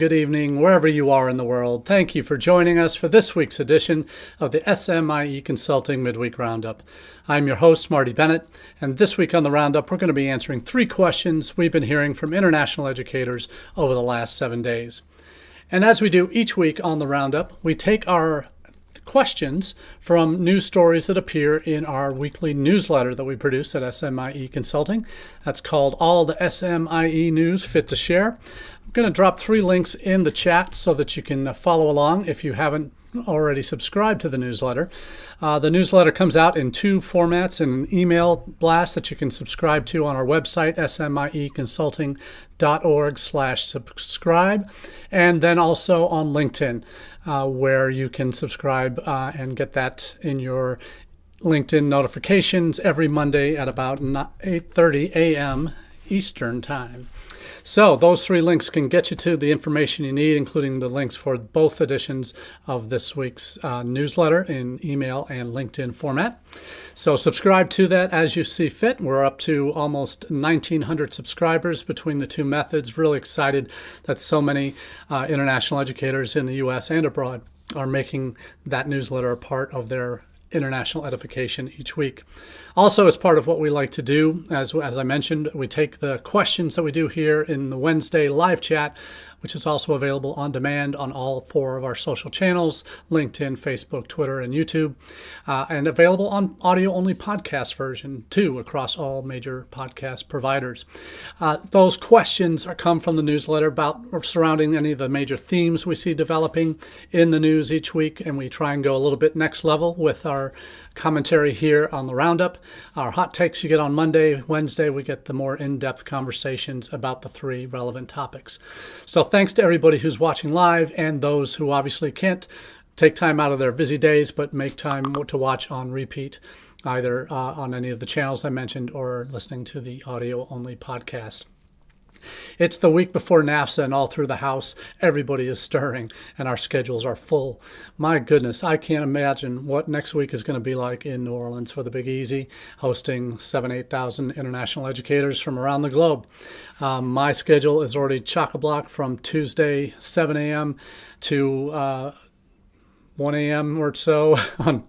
Good evening, wherever you are in the world. Thank you for joining us for this week's edition of the SMIE Consulting Midweek Roundup. I'm your host, Marty Bennett, and this week on the Roundup, we're going to be answering 3 questions we've been hearing from international educators over the last 7 days. And as we do each week on the Roundup, we take our questions from news stories that appear in our weekly newsletter that we produce at SMIE Consulting. That's called All the SMIE News Fit to Share. I'm going to drop 3 links in the chat so that you can follow along if you haven't already subscribed to the newsletter. The newsletter comes out in 2 formats: an email blast that you can subscribe to on our website, smieconsulting.org/subscribe, and then also on LinkedIn, where you can subscribe and get that in your LinkedIn notifications every Monday at about 8:30 a.m. Eastern Time. So those 3 links can get you to the information you need, including the links for both editions of this week's newsletter in email and LinkedIn format. So subscribe to that as you see fit. We're up to almost 1,900 subscribers between the 2 methods. Really excited that so many international educators in the U.S. and abroad are making that newsletter a part of their international edification each week. Also, as part of what we like to do, as I mentioned, we take the questions that we do here in the Wednesday live chat, which is also available on demand on all 4 of our social channels: LinkedIn, Facebook, Twitter, and YouTube, and available on audio-only podcast version too across all major podcast providers. Those questions come from the newsletter about or surrounding any of the major themes we see developing in the news each week, and we try and go a little bit next level with our commentary here on the Roundup. Our hot takes you get on Monday. Wednesday, we get the more in-depth conversations about the 3 relevant topics. So thanks to everybody who's watching live and those who obviously can't take time out of their busy days but make time to watch on repeat, either on any of the channels I mentioned or listening to the audio-only podcast. It's the week before NAFSA, and all through the house, everybody is stirring, and our schedules are full. My goodness, I can't imagine what next week is going to be like in New Orleans for the Big Easy, hosting 7,000-8,000 international educators from around the globe. My schedule is already chock-a-block from Tuesday, 7 a.m. to 1 a.m. or so on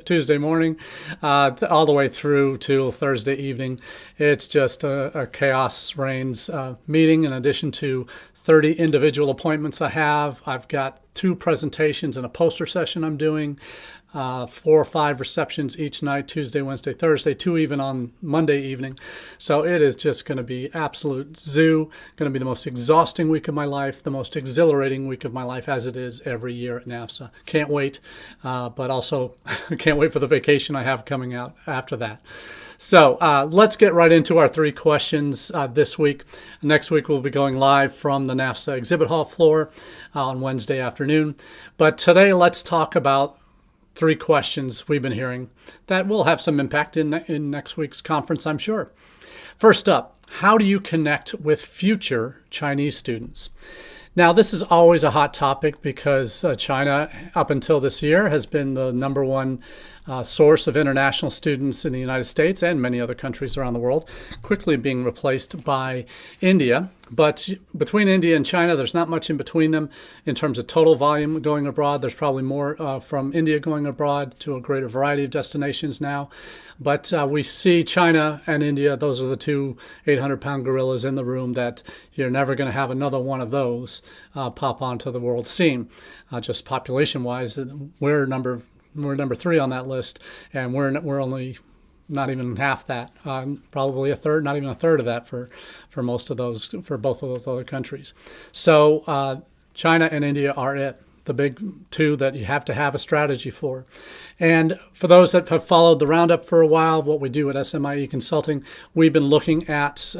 Tuesday morning, all the way through to Thursday evening. It's just a chaos reigns meeting. In addition to 30 individual appointments I've got 2 presentations and a poster session I'm doing, 4 or 5 receptions each night, Tuesday, Wednesday, Thursday, 2 even on Monday evening. So it is just going to be absolute zoo, going to be the most exhausting week of my life, the most exhilarating week of my life, as it is every year at NAFSA. Can't wait, but also can't wait for the vacation I have coming out after that. So let's get right into our 3 questions this week. Next week, we'll be going live from the NAFSA exhibit hall floor on Wednesday afternoon. But today, let's talk about 3 questions we've been hearing that will have some impact in next week's conference, I'm sure. First up, how do you connect with future Chinese students? Now, this is always a hot topic because China, up until this year, has been the number 1 source of international students in the United States and many other countries around the world, quickly being replaced by India. But between India and China, there's not much in between them in terms of total volume going abroad. There's probably more from India going abroad to a greater variety of destinations now. But we see China and India, those are the 2 800-pound gorillas in the room that you're never going to have another one of those pop onto the world scene. Just population-wise, we're number 3 on that list, and we're only not even half that, probably a third, not even a third of that for most of those, for both of those other countries. So China and India are the big 2 that you have to have a strategy for. And for those that have followed the Roundup for a while, what we do at SMIE Consulting, we've been looking at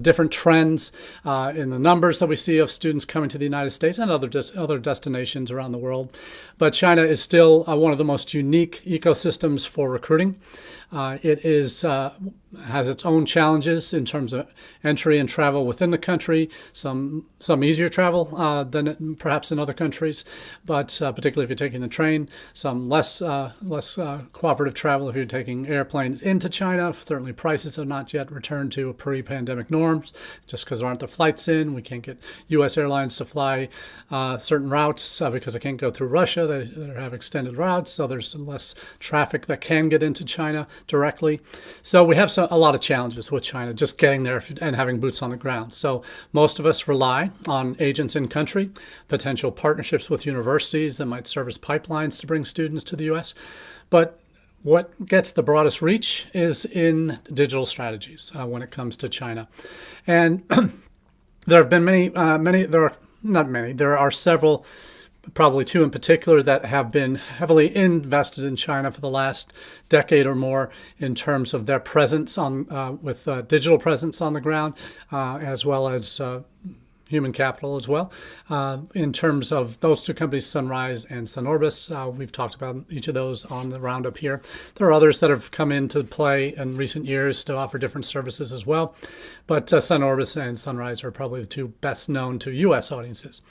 different trends in the numbers that we see of students coming to the United States and other destinations around the world. But China is still one of the most unique ecosystems for recruiting. It is has its own challenges in terms of entry and travel within the country. Some easier travel than perhaps in other countries, but particularly if you're taking the train. Some less cooperative travel if you're taking airplanes into China. Certainly, prices have not yet returned to pre-pandemic norms, just because there aren't the flights in. We can't get U.S. airlines to fly certain routes because they can't go through Russia. They have extended routes, so there's less traffic that can get into China directly. So we have a lot of challenges with China, just getting there and having boots on the ground. So most of us rely on agents in country, potential partnerships with universities that might serve as pipelines to bring students to the U.S. But what gets the broadest reach is in digital strategies when it comes to China. And there have been there are several, probably two in particular, that have been heavily invested in China for the last decade or more in terms of their presence with digital presence on the ground, as well as human capital as well. In terms of those two companies, Sunrise and Sunorbis, we've talked about each of those on the roundup here. There are others that have come into play in recent years to offer different services as well, but Sunorbis and Sunrise are probably the two best known to U.S. audiences.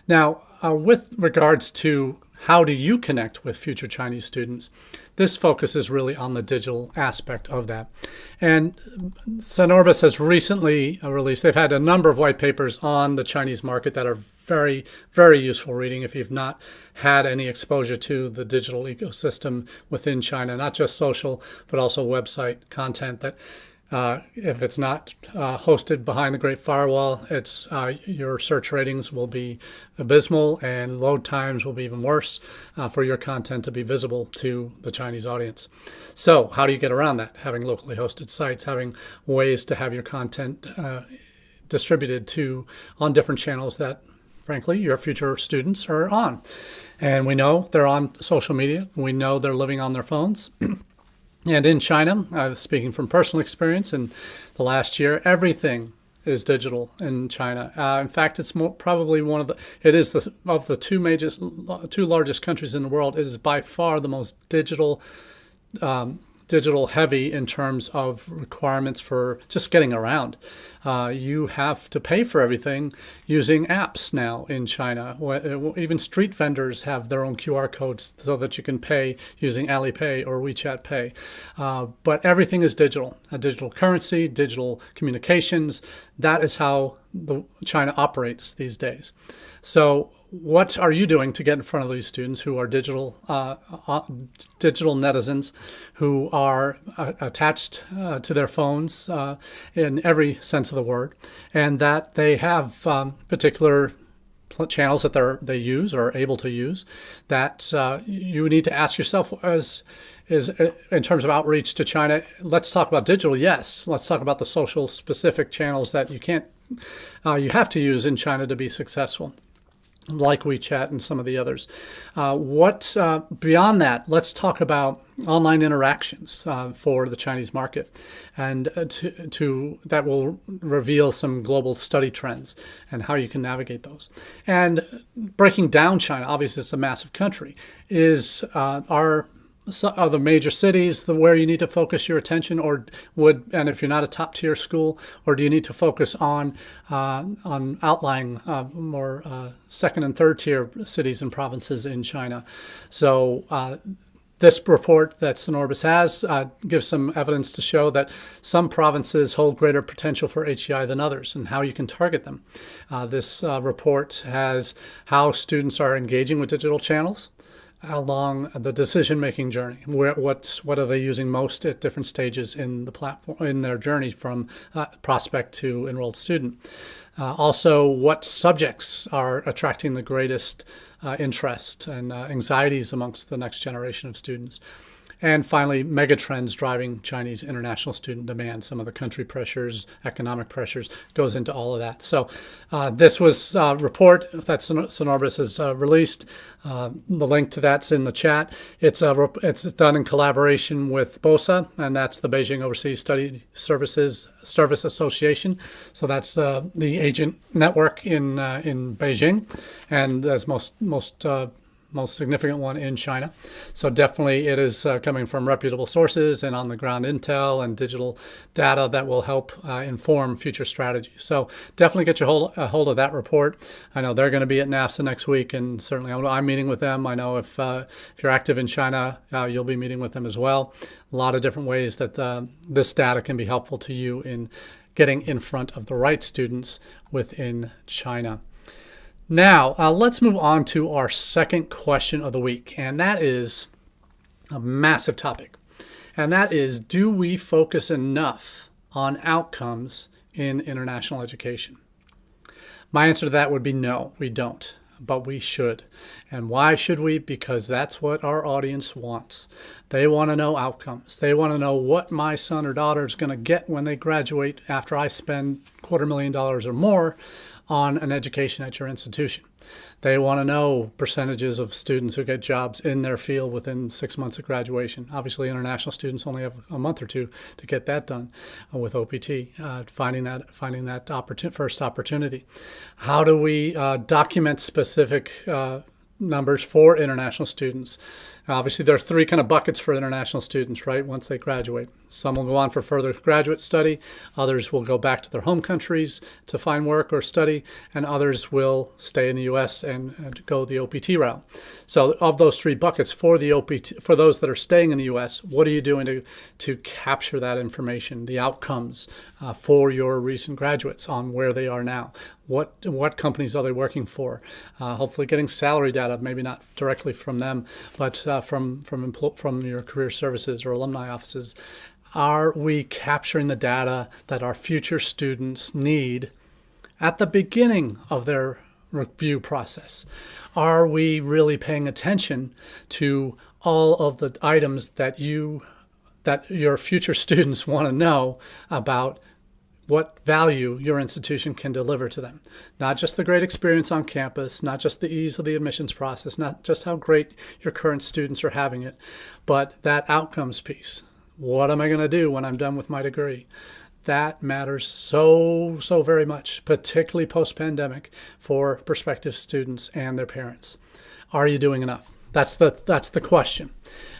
Now, with regards to how do you connect with future Chinese students, this focuses really on the digital aspect of that. And Sunorbis has recently released, they've had a number of white papers on the Chinese market that are very, very useful reading if you've not had any exposure to the digital ecosystem within China, not just social, but also website content that if it's not hosted behind the Great Firewall, your search ratings will be abysmal and load times will be even worse for your content to be visible to the Chinese audience. So how do you get around that? Having locally hosted sites, having ways to have your content distributed on different channels that, frankly, your future students are on. And we know they're on social media. We know they're living on their phones. And in China, speaking from personal experience in the last year, everything is digital in China. In fact, it's probably of the two largest countries in the world, it is by far the most digital heavy in terms of requirements for just getting around. You have to pay for everything using apps now in China. Even street vendors have their own QR codes so that you can pay using Alipay or WeChat Pay. But everything is digital. Digital currency, digital communications. That is how China operates these days. So what are you doing to get in front of these students who are digital netizens, who are attached to their phones in every sense of the word, and that they have particular channels that they use or are able to use that you need to ask yourself is in terms of outreach to China? Let's talk about digital, yes. Let's talk about the social specific channels that you have to use in China to be successful, like WeChat and some of the others. Beyond that, let's talk about online interactions for the Chinese market, and that will reveal some global study trends and how you can navigate those. And breaking down China, obviously it's a massive country, are the major cities where you need to focus your attention, and if you're not a top tier school, or do you need to focus on outlying more second and third tier cities and provinces in China? So this report that Sunorbis has gives some evidence to show that some provinces hold greater potential for HEI than others, and how you can target them. This report has how students are engaging with digital channels along the decision-making journey. What are they using most at different stages in the platform, in their journey from prospect to enrolled student? Also, what subjects are attracting the greatest interest and anxieties amongst the next generation of students? And finally, megatrends driving Chinese international student demand. Some of the country pressures, economic pressures, goes into all of that. So this was a report that Sunorbis has released. The link to that's in the chat. It's done in collaboration with BOSA, and that's the Beijing Overseas Study Service Association. So that's the agent network in Beijing. And as most most significant one in China. So definitely it is coming from reputable sources and on the ground intel and digital data that will help inform future strategies. So definitely get your hold of that report. I know they're going to be at NAFSA next week, and certainly I'm meeting with them. I know if you're active in China, you'll be meeting with them as well. A lot of different ways that this data can be helpful to you in getting in front of the right students within China. Now, let's move on to our second question of the week, and that is a massive topic. And that is, do we focus enough on outcomes in international education? My answer to that would be no, we don't, but we should. And why should we? Because that's what our audience wants. They want to know outcomes. They want to know what my son or daughter is going to get when they graduate after I spend $250,000 or more on an education at your institution. They want to know percentages of students who get jobs in their field within 6 months of graduation. Obviously, international students only have a month or two to get that done with OPT, finding that first opportunity. How do we document specific numbers for international students? Obviously, there are three kind of buckets for international students, right, once they graduate. Some will go on for further graduate study, others will go back to their home countries to find work or study, and others will stay in the U.S. and go the OPT route. So of those three buckets, for the OPT, for those that are staying in the U.S., what are you doing to capture that information, the outcomes for your recent graduates on where they are now? What companies are they working for? Hopefully getting salary data, maybe not directly from them, but from your career services or alumni offices. Are we capturing the data that our future students need at the beginning of their review process? Are we really paying attention to all of the items that your future students want to know about what value your institution can deliver to them? Not just the great experience on campus, not just the ease of the admissions process, not just how great your current students are having it, but that outcomes piece. What am I going to do when I'm done with my degree? That matters so very much, particularly post-pandemic, for prospective students and their parents. Are you doing enough? That's the question.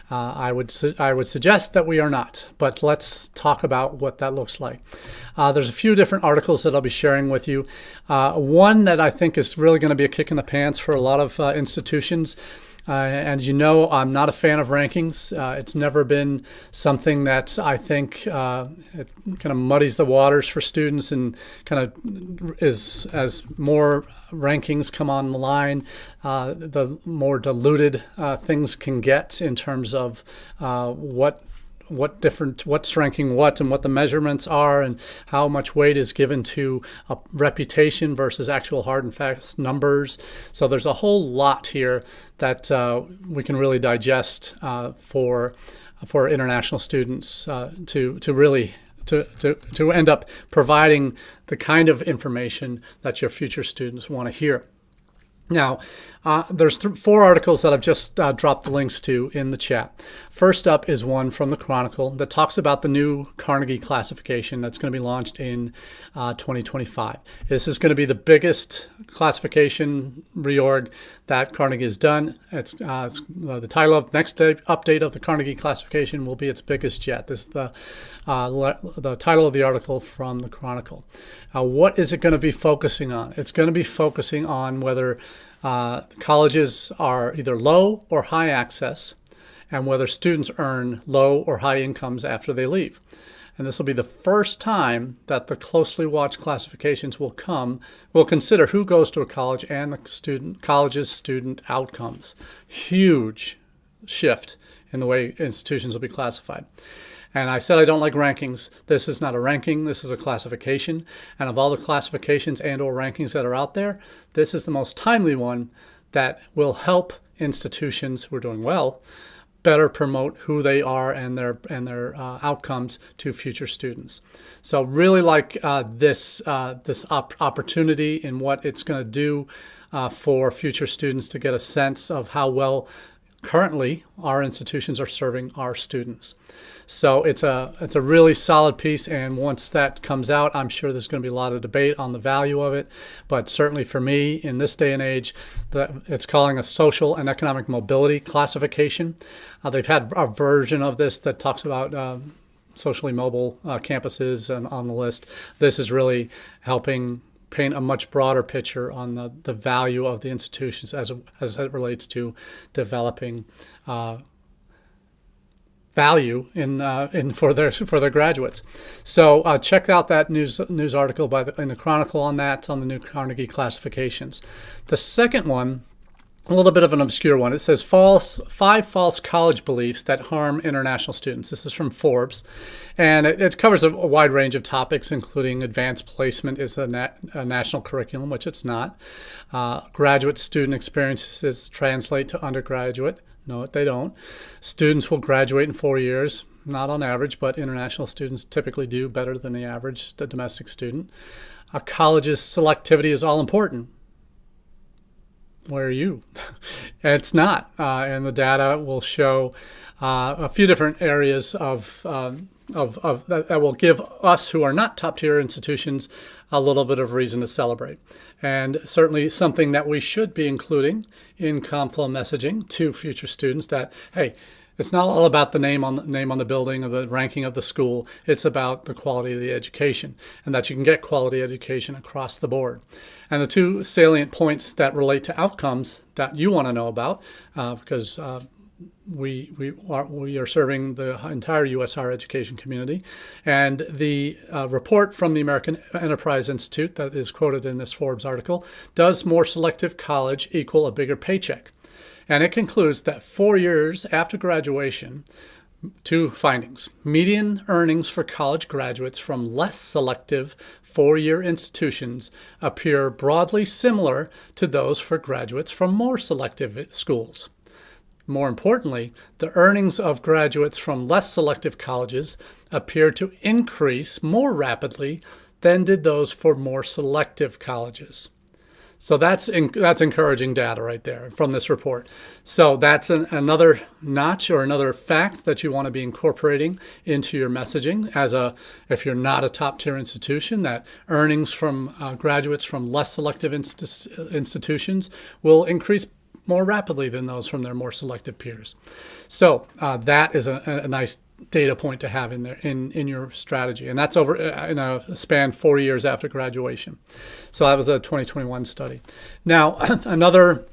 I would suggest that we are not, but let's talk about what that looks like. There's a few different articles that I'll be sharing with you. One that I think is really going to be a kick in the pants for a lot of institutions. And I'm not a fan of rankings. It's never been something that I think it kind of muddies the waters for students, and kind of is, as more rankings come on the line, the more diluted things can get in terms of what's ranking what and what the measurements are and how much weight is given to a reputation versus actual hard and fast numbers. So there's a whole lot here that we can really digest for international students to really to end up providing the kind of information that your future students want to hear. Now, there's 4 articles that I've just dropped the links to in the chat. First up is one from the Chronicle that talks about the new Carnegie classification that's going to be launched in 2025. This is going to be the biggest classification reorg that Carnegie has done. It's the title of next update of the Carnegie classification will be its biggest yet. This is the title of the article from the Chronicle. What is it going to be focusing on? It's going to be focusing on whether colleges are either low or high access, and whether students earn low or high incomes after they leave. And this will be the first time that the closely watched classifications will consider who goes to a college and the college's student outcomes. Huge shift in the way institutions will be classified. And I said I don't like rankings. This is not a ranking. This is a classification. And of all the classifications and or rankings that are out there, this is the most timely one that will help institutions who are doing well better promote who they are and their outcomes to future students. So really like this opportunity in what it's going to do for future students to get a sense of how well currently our institutions are serving our students. So it's a really solid piece, and once that comes out, I'm sure there's going to be a lot of debate on the value of it. But certainly for me, in this day and age, it's calling a social and economic mobility classification. They've had a version of this that talks about socially mobile campuses and on the list. This is really helping paint a much broader picture on the value of the institutions as it relates to developing value in for their graduates. So check out that news article in the Chronicle on that, on the new Carnegie classifications. The second one, a little bit of an obscure one. It says 5 false college beliefs that harm international students. This is from Forbes, and it covers a wide range of topics, including advanced placement is a national curriculum, which it's not. Graduate student experiences translate to undergraduate. No, they don't. Students will graduate in 4 years, not on average, but international students typically do better than the domestic student. A college's selectivity is all important. Where are you? It's not. And the data will show a few different areas of that will give us who are not top tier institutions a little bit of reason to celebrate. And certainly something that we should be including in Conflow messaging to future students that, hey, it's not all about the name on the building or the ranking of the school. It's about the quality of the education, and that you can get quality education across the board. And the two salient points that relate to outcomes that you want to know about, because we are serving the entire U.S. higher education community, and the report from the American Enterprise Institute that is quoted in this Forbes article, does more selective college equal a bigger paycheck? And it concludes that 4 years after graduation, 2 findings. Median earnings for college graduates from less selective 4-year institutions appear broadly similar to those for graduates from more selective schools. More importantly, the earnings of graduates from less selective colleges appear to increase more rapidly than did those for more selective colleges. So that's encouraging data right there from this report. So that's another notch or another fact that you want to be incorporating into your messaging if you're not a top tier institution, that earnings from graduates from less selective institutions will increase more rapidly than those from their more selective peers. So that is a nice data point to have in there in your strategy, and that's over in a span 4 years after graduation. So that was a 2021 study. Now another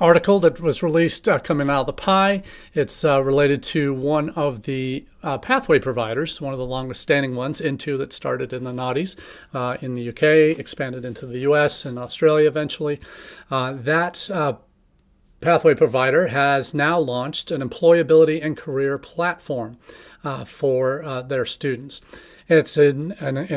article that was released coming out of the pie, it's related to one of the pathway providers, one of the longest standing ones, Into, that started in the noughties in the UK, expanded into the US and Australia eventually. That pathway provider has now launched an employability and career platform for their students. It's and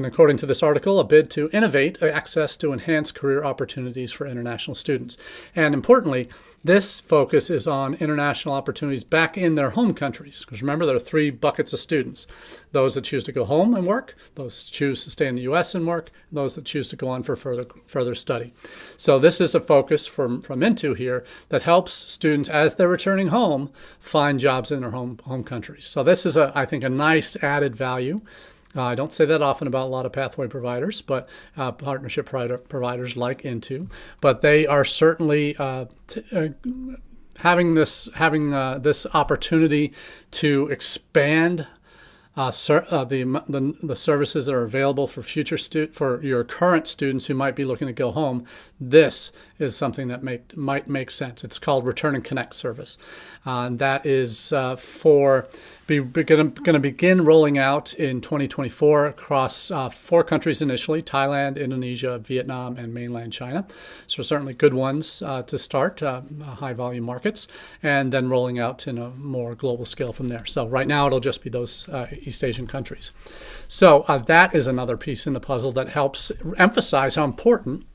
according to this article, a bid to innovate access to enhanced career opportunities for international students. And importantly, this focus is on international opportunities back in their home countries. Because remember, there are 3 buckets of students: those that choose to go home and work, those that choose to stay in the U.S. and work, and those that choose to go on for further study. So this is a focus from Into here that helps students, as they're returning home, find jobs in their home countries. So this is, I think, a nice added value. I don't say that often about a lot of pathway providers, but partnership providers like Into, but they are certainly having this opportunity to expand the services that are available for for your current students who might be looking to go home. This is something that might make sense. It's called Return and Connect service. That is going to begin rolling out in 2024 across 4 countries initially: Thailand, Indonesia, Vietnam, and mainland China. So certainly good ones to start, high volume markets, and then rolling out in a more global scale from there. So right now it'll just be those East Asian countries. So that is another piece in the puzzle that helps emphasize how important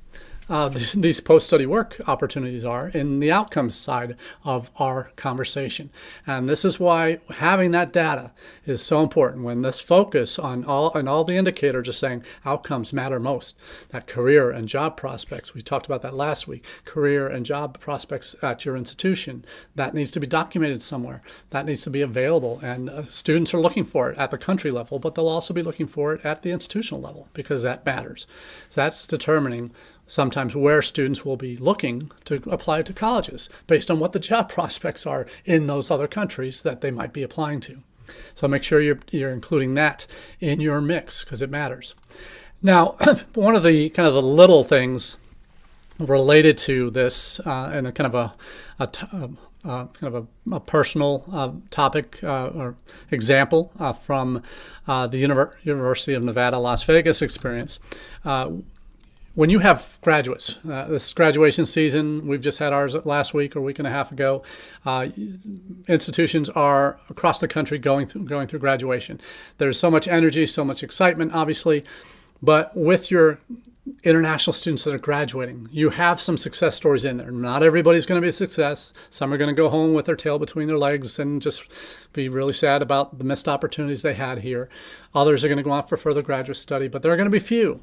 these post-study work opportunities are in the outcomes side of our conversation. And this is why having that data is so important. When this focus on all the indicators are saying outcomes matter most, that career and job prospects, we talked about that last week, career and job prospects at your institution, that needs to be documented somewhere. That needs to be available. And students are looking for it at the country level, but they'll also be looking for it at the institutional level because that matters. So that's determining sometimes where students will be looking to apply to colleges based on what the job prospects are in those other countries that they might be applying to. So make sure you're including that in your mix because it matters. Now, one of the kind of the little things related to this and a kind of a personal topic or example from the University of Nevada, Las Vegas experience. When you have graduates, this graduation season, we've just had ours last week or a week and a half ago. Institutions are across the country going through graduation. There's so much energy, so much excitement, obviously, but with your international students that are graduating, you have some success stories in there. Not everybody's going to be a success. Some are going to go home with their tail between their legs and just be really sad about the missed opportunities they had here. Others are going to go off for further graduate study, but there are going to be few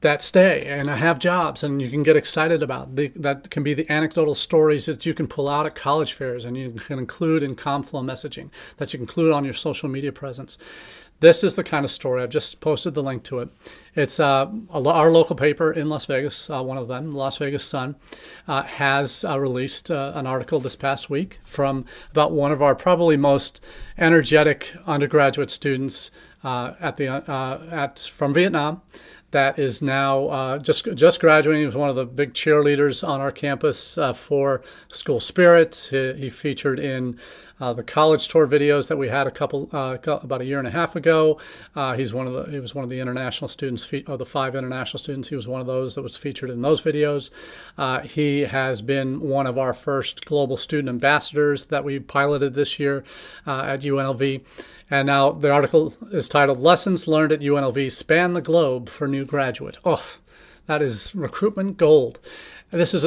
that stay and have jobs and you can get excited about. That can be the anecdotal stories that you can pull out at college fairs and you can include in Conflow messaging, that you can include on your social media presence. This is the kind of story. I've just posted the link to it. It's our local paper in Las Vegas, one of them, the Las Vegas Sun, has released an article this past week from about one of our probably most energetic undergraduate students from Vietnam that is now just graduating. He was one of the big cheerleaders on our campus for School Spirit. He featured in the college tour videos that we had about a year and a half ago. He was one of the international students, of the 5 international students. He was one of those that was featured in those videos. He has been one of our first global student ambassadors that we piloted this year at UNLV. And now the article is titled, Lessons Learned at UNLV Span the Globe for New Graduate. Oh, that is recruitment gold. This is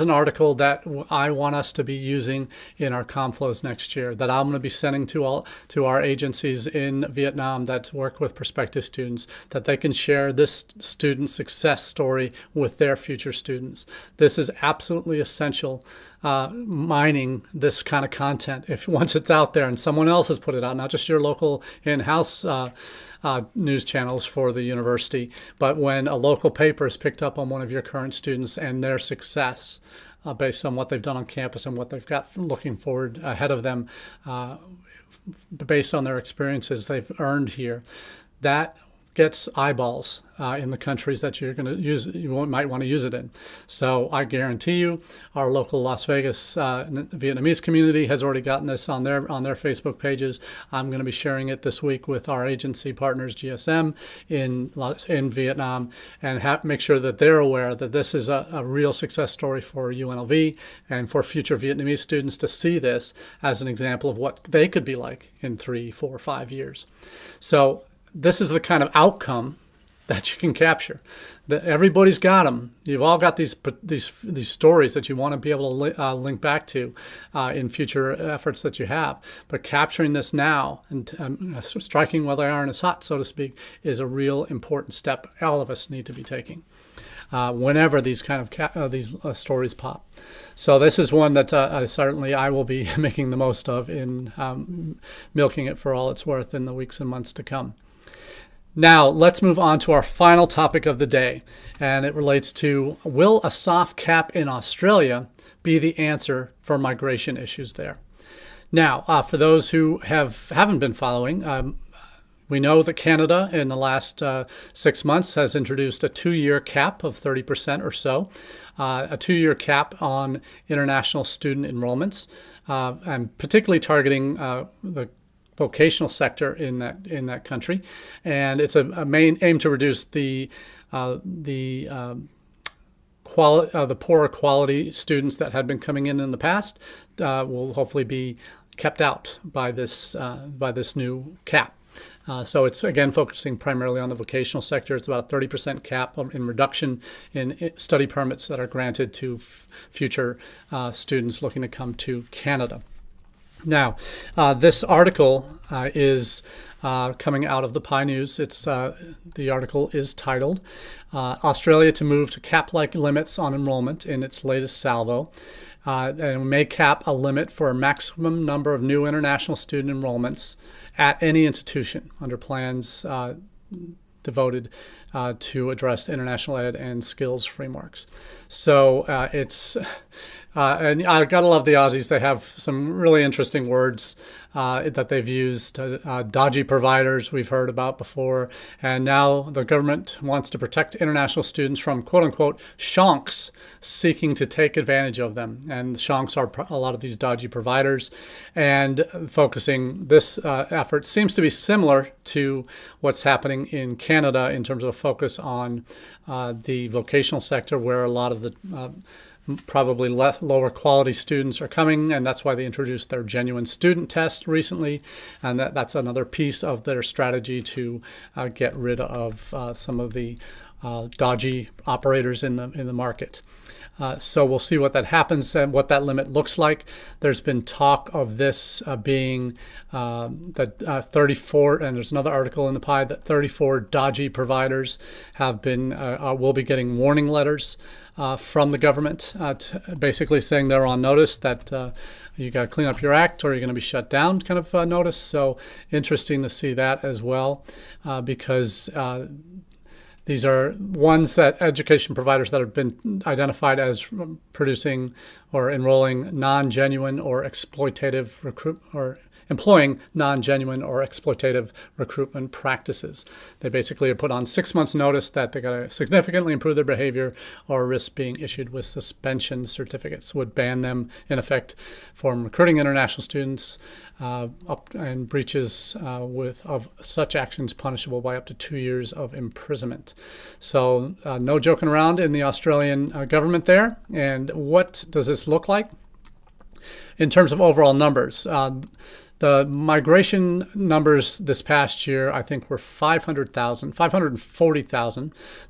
an article that I want us to be using in our Conflows next year, that I'm going to be sending to our agencies in Vietnam that work with prospective students, that they can share this student success story with their future students. This is absolutely essential, mining this kind of content once it's out there and someone else has put it out, not just your local in-house news channels for the university, but when a local paper is picked up on one of your current students and their success based on what they've done on campus and what they've got looking forward ahead of them based on their experiences they've earned here, that gets eyeballs in the countries that you're going to use. You might want to use it in. So I guarantee you, our local Las Vegas Vietnamese community has already gotten this on their Facebook pages. I'm going to be sharing it this week with our agency partners, GSM, in Vietnam, and make sure that they're aware that this is a real success story for UNLV and for future Vietnamese students to see this as an example of what they could be like in 3, 4, 5 years. So this is the kind of outcome that you can capture. That everybody's got them. You've all got these stories that you want to be able to link back to in future efforts that you have. But capturing this now and striking while the iron is hot, so to speak, is a real important step all of us need to be taking whenever these kind of these stories pop. So this is one that certainly I will be making the most of in milking it for all it's worth in the weeks and months to come. Now, let's move on to our final topic of the day, and it relates to, will a soft cap in Australia be the answer for migration issues there? Now, for those who haven't been following, we know that Canada in the last 6 months has introduced a 2-year cap of 30% or so, a 2-year cap on international student enrollments, and particularly targeting the vocational sector in that country, and it's a main aim to reduce the poorer quality students that had been coming in the past. Will hopefully be kept out by this new cap. So it's, again, focusing primarily on the vocational sector. It's about a 30% cap in reduction in study permits that are granted to future students looking to come to Canada. Now, this article is coming out of the PI News. The article is titled, Australia to move to cap-like limits on enrollment in its latest salvo. And may cap a limit for a maximum number of new international student enrollments at any institution under plans devoted to address international ed and skills frameworks. So and I gotta love the Aussies. They have some really interesting words that they've used. Dodgy providers we've heard about before, and now the government wants to protect international students from quote unquote shonks seeking to take advantage of them. And shonks are a lot of these dodgy providers, and focusing this effort seems to be similar to what's happening in Canada in terms of a focus on the vocational sector, where a lot of the probably lower quality students are coming, and that's why they introduced their genuine student test recently, and that's another piece of their strategy to get rid of some of the dodgy operators in the market. So we'll see what that happens and what that limit looks like. There's been talk of this being that 34, and there's another article in the PI that 34 dodgy providers have been will be getting warning letters from the government, basically saying they're on notice that you got to clean up your act or you're going to be shut down, kind of notice. So interesting to see that as well, because these are ones that education providers that have been identified as producing or enrolling non-genuine or exploitative employing non-genuine or exploitative recruitment practices. They basically are put on 6 months notice that they got to significantly improve their behavior or risk being issued with suspension certificates. Would ban them, in effect, from recruiting international students, and breaches of such actions punishable by up to 2 years of imprisonment. So no joking around in the Australian government there. And what does this look like? In terms of overall numbers, the migration numbers this past year, I think, were 540,000.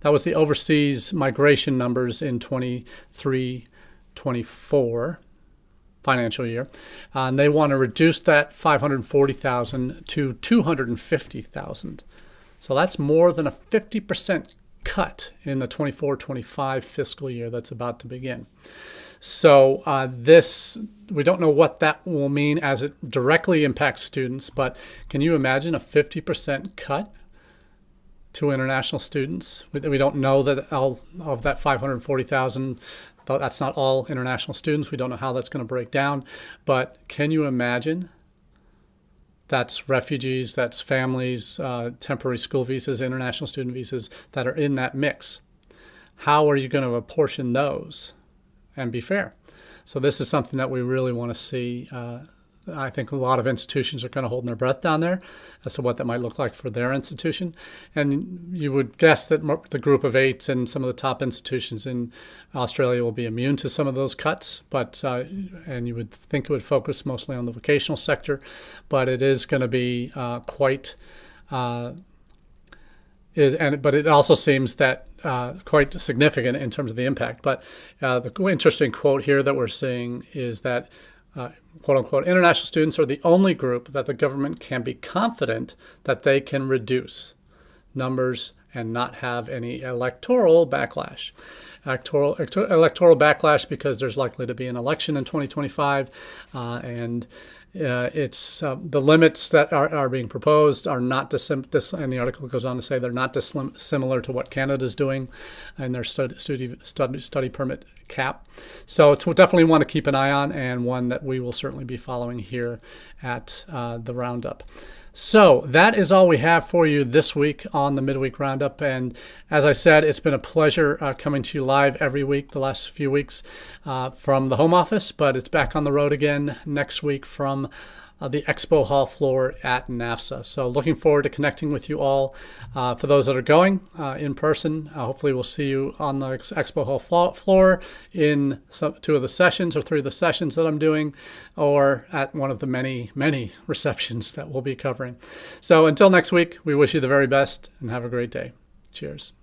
That was the overseas migration numbers in 23-24 financial year. And they want to reduce that 540,000 to 250,000. So that's more than a 50% cut in the 24-25 fiscal year that's about to begin. So we don't know what that will mean as it directly impacts students, but can you imagine a 50% cut to international students? We don't know that all of that 540,000, that's not all international students. We don't know how that's going to break down, but can you imagine? That's refugees, that's families, temporary school visas, international student visas that are in that mix. How are you going to apportion those and be fair? So this is something that we really want to see. I think a lot of institutions are kind of holding their breath down there as to what that might look like for their institution. And you would guess that the group of 8 and some of the top institutions in Australia will be immune to some of those cuts, but and you would think it would focus mostly on the vocational sector, but it is going to be quite but it also seems that quite significant in terms of the impact. But the interesting quote here that we're seeing is that, quote unquote, international students are the only group that the government can be confident that they can reduce numbers and not have any electoral backlash. Electoral backlash because there's likely to be an election in 2025, and it's the limits that are being proposed are not and the article goes on to say they're not dissimilar to what Canada's doing in their study permit cap. So it's definitely one to keep an eye on, and one that we will certainly be following here at the Roundup. So that is all we have for you this week on the Midweek Roundup. And as I said, it's been a pleasure coming to you live every week the last few weeks from the home office, but it's back on the road again next week from the expo hall floor at NAFSA. So looking forward to connecting with you all. For those that are going in person, hopefully we'll see you on the expo hall floor in two of the sessions or three of the sessions that I'm doing, or at one of the many, many receptions that we'll be covering. So until next week, we wish you the very best and have a great day. Cheers.